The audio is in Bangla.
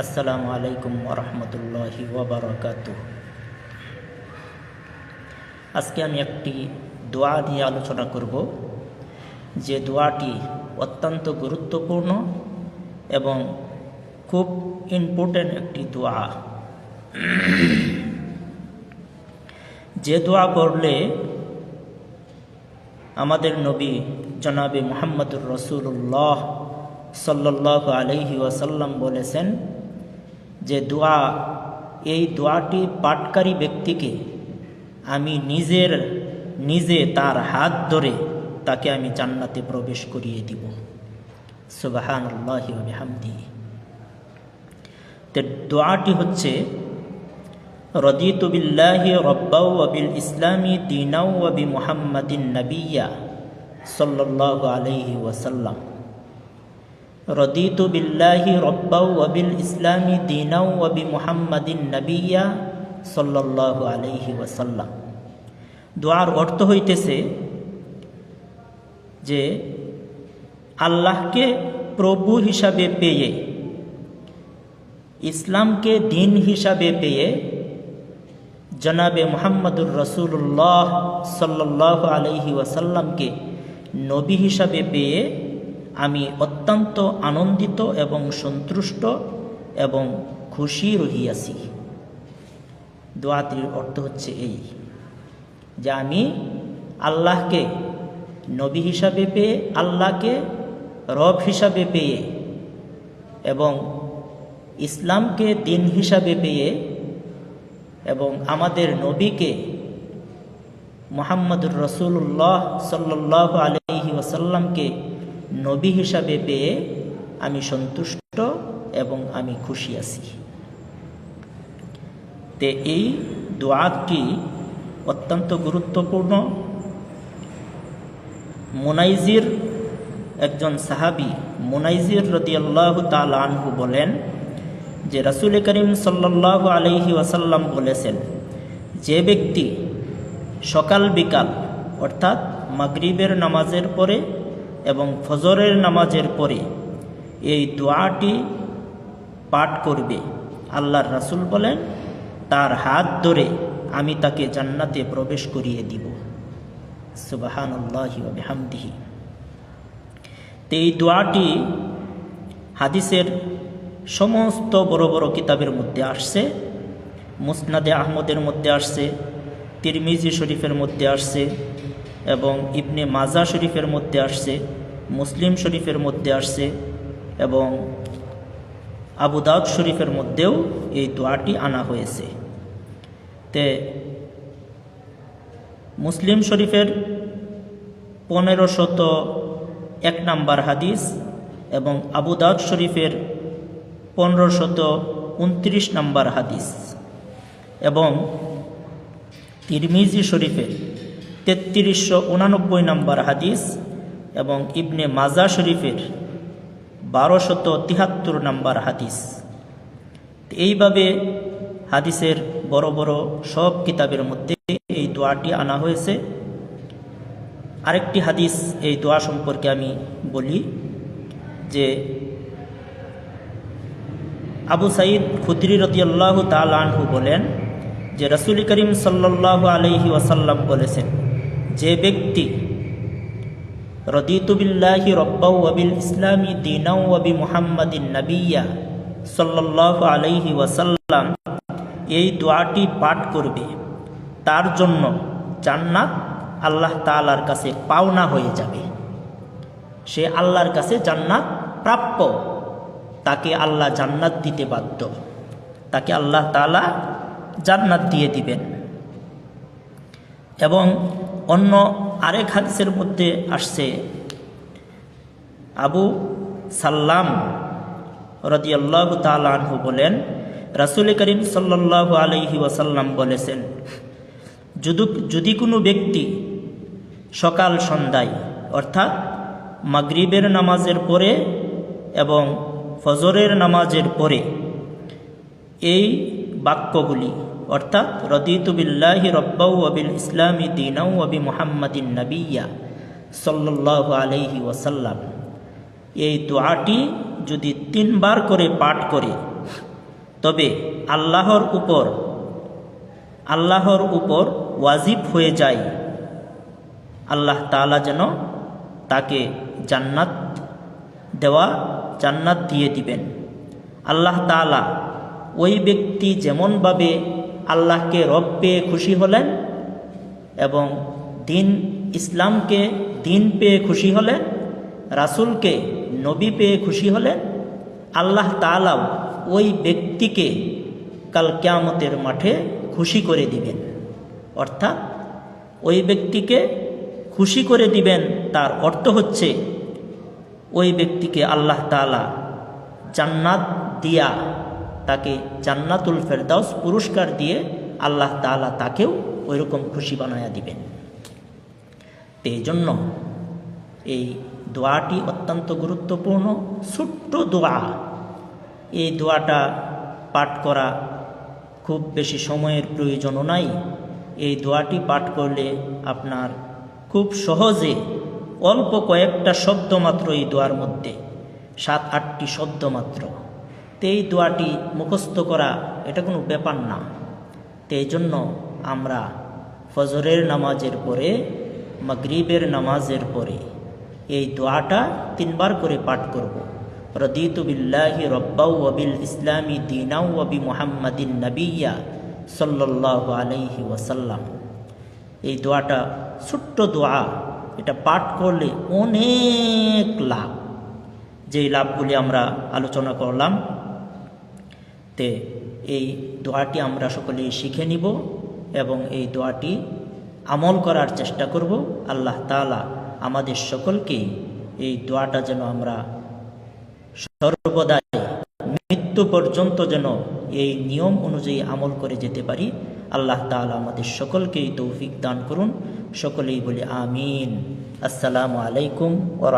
আসসালামু আলাইকুম ওয়া রাহমাতুল্লাহি ওয়া বারাকাতুহু। আজকে আমি একটি দোয়া নিয়ে আলোচনা করব, যে দোয়াটি অত্যন্ত গুরুত্বপূর্ণ এবং খুব ইম্পর্টেন্ট একটি দোয়া। যে দোয়া করলে আমাদের নবী জনাবে মুহাম্মদুর রাসূলুল্লাহ সাল্লাল্লাহু আলাইহি ওয়াসাল্লাম বলেছেন যে এই দোয়াটি পাঠকারী ব্যক্তিকে আমি নিজে তার হাত ধরে তাকে আমি জান্নাতে প্রবেশ করিয়ে দিব। সুবহানাল্লাহি ওয়া বিহামদিহি। তে দোয়াটি হচ্ছে, রদিতু বিল্লাহি রাব্বাও ওয়া বিল ইসলামি দীনাও ওয়া বি মুহাম্মাদিন নাবিয়্যা সাল্লাল্লাহু আলাইহি ওয়াসাল্লাম। রদিতু বিল্লাহি রাব্বাও ওয়া বিল ইসলামি দীনাও ওয়া বি মুহাম্মাদিন নাবিয়্যা সাল্লাল্লাহু আলাইহি ওয়াসাল্লাম। দোয়ার অর্থ হইতেছে যে আল্লাহকে প্রভু হিসাবে পেয়ে, ইসলামকে দিন হিসাবে পেয়ে, জনাবে মুহাম্মদুর রাসূলুল্লাহ সাল্লাল্লাহু আলাইহি ওয়াসাল্লামকে নবী হিসাবে পেয়ে আমি অত্যন্ত আনন্দিত এবং সন্তুষ্ট এবং খুশি রহিয়াছি। দোয়াটির অর্থ হচ্ছে এই, যে আমি আল্লাহকে নবী হিসাবে পেয়ে, আল্লাহকে রব হিসাবে পেয়ে এবং ইসলামকে দিন হিসাবে পেয়ে এবং আমাদের নবীকে মুহাম্মদুর রাসূলুল্লাহ সাল্লাল্লাহু আলাইহি ওয়াসাল্লামকে নবী হিসাবে পেয়ে আমি সন্তুষ্ট এবং আমি খুশি আছি। তে এই দোয়াটি অত্যন্ত গুরুত্বপূর্ণ। মুনাইজির একজন সাহাবী মুনাইজির রাদিয়াল্লাহু তাআলা আনহু বলেন যে রাসূল করিম সাল্লাল্লাহু আলাইহি ওয়াসাল্লাম বলেছেন, যে ব্যক্তি সকাল বিকাল অর্থাৎ মাগরিবের নামাজের পরে এবং ফজরের নামাজের পরে এই দোয়াটি পাঠ করবে, আল্লাহর রাসূল বলেন তার হাত ধরে আমি তাকে জান্নাতে প্রবেশ করিয়ে দিব। সুবহানাল্লাহি ওয়া বিহামদিহি। এই দোয়াটি হাদিসের সমস্ত বড় বড় কিতাবের মধ্যে আসছে। মুসনাদে আহমদের মধ্যে আসছে, তিরমিজি শরীফের মধ্যে আসছে এবং ইবনে মাজা শরীফের মধ্যে আসছে, মুসলিম শরীফের মধ্যে আসছে এবং আবু দাউদ শরীফের মধ্যেও এই দোয়াটি আনা হয়েছে। তে মুসলিম শরীফের 1501 নম্বর হাদিস এবং আবু দাউদ শরীফের 1529 নম্বর হাদিস এবং তিরমিজি শরীফের 3389 নম্বর হাদিস এবং ইবনে মাজা শরীফের 1273 নম্বর হাদিস। এইভাবে হাদিসের বড় বড় সব কিতাবের মধ্যে এই দোয়াটি আনা হয়েছে। আরেকটি হাদিস এই দোয়া সম্পর্কে আমি বলি, যে আবু সাঈদ খুদরি রাদিয়াল্লাহু তাআলা আনহু বলেন যে রাসূল করিম সাল্লাল্লাহু আলাইহি ওয়াসাল্লাম বলেছেন, যে ব্যক্তি রদিতু বিল্লাহি রাব্বাও ওয়া বিল ইসলামি দীনাও ওয়া বি মুহাম্মাদিন নাবিয়্যা সাল্লাল্লাহু আলাইহি ওয়াসাল্লাম এই দোয়াটি পাঠ করবে, তার জন্য জান্নাত আল্লাহ তাআলার কাছে পাওনা হয়ে যাবে। সে আল্লাহর কাছে জান্নাত প্রাপ্য, তাকে আল্লাহ জান্নাত দিতে বাধ্য, তাকে আল্লাহ তাআলা জান্নাত দিয়ে দিবেন। এবং অন্য আরেক হাদিসের মধ্যে আসছে, আবু সাল্লাম রাদিয়াল্লাহু তাআলা আনহু বলেন, রাসূল করিম সাল্লাল্লাহু আলাইহি ওয়াসাল্লাম বলেছেন, যদি কোনো ব্যক্তি সকাল সন্ধ্যায় অর্থাৎ মাগরিবের নামাজের পরে এবং ফজরের নামাজের পরে এই বাক্যগুলি অর্থাৎ রদিতু বিল্লাহি রাব্বাও ওয়া বিল ইসলামি দীনাও ওয়া বি মুহাম্মাদিন নাবিয়্যা সাল্লাল্লাহু আলাইহি ওয়াসাল্লাম এই দোয়াটি যদি 3 বার করে পাঠ করে তবে আল্লাহর উপর ওয়াজিব হয়ে যায় আল্লাহ তাআলা যেন তাকে জান্নাত দিয়ে দিবেন। আল্লাহ তাআলা ওই ব্যক্তি যেমনভাবে আল্লাহকে রব পেয়ে খুশি হলেন এবং ইসলামকে দিন পেয়ে খুশি হলেন, রাসূলকে নবী পেয়ে খুশি হলেন, আল্লাহ তাআলাও ওই ব্যক্তিকে কাল কিয়ামতের মাঠে খুশি করে দিবেন। অর্থাৎ ওই ব্যক্তিকে খুশি করে দিবেন, তার অর্থ হচ্ছে ওই ব্যক্তিকে আল্লাহ তাআলা জান্নাত দিয়া, তাকে জান্নাতুল ফেরদাউস পুরস্কার দিয়ে আল্লাহ তাআলা তাকেও ওইরকম খুশি বানায়া দিবেন। এই জন্য এই দোয়াটি অত্যন্ত গুরুত্বপূর্ণ, ছোট্ট দোয়া। এই দোয়াটা পাঠ করা খুব বেশি সময়ের প্রয়োজনও নাই। এই দোয়াটি পাঠ করলে আপনার খুব সহজে অল্প কয়েকটা শব্দ মাত্র, এই দোয়ার মধ্যে 7-8টি শব্দ মাত্র, তো এই দোয়াটি মুখস্থ করা এটা কোনো ব্যাপার না। তো এই জন্য আমরা ফজরের নামাজের পরে, মাগরিবের নামাজের পরে এই দোয়াটা 3 বার করে পাঠ করব। রদিতু বিল্লাহি রব্বাও ওয়া বিল ইসলামি দীনাও ওয়া বি মুহাম্মাদিন নাবিয়্যা সাল্লাল্লাহু আলাইহি ওয়াসাল্লাম। এই দোয়াটা ছোট্ট দোয়া, এটা পাঠ করলে অনেক লাভ, যেই লাভগুলি আমরা আলোচনা করলাম। তে এই দোয়াটি আমরা সকলেই শিখে নিব এবং এই দোয়াটি আমল করার চেষ্টা করব। আল্লাহ তাআলা আমাদের সকলকে এই দোয়াটা যেন আমরা সর্বদাই মৃত্যু পর্যন্ত যেন এই নিয়ম অনুযায়ী আমল করে যেতে পারি। আল্লাহ তাআলা আমাদের সকলকেই তৌফিক দান করুন। সকলেই বলি আমিন। আসসালামু আলাইকুম ওয়া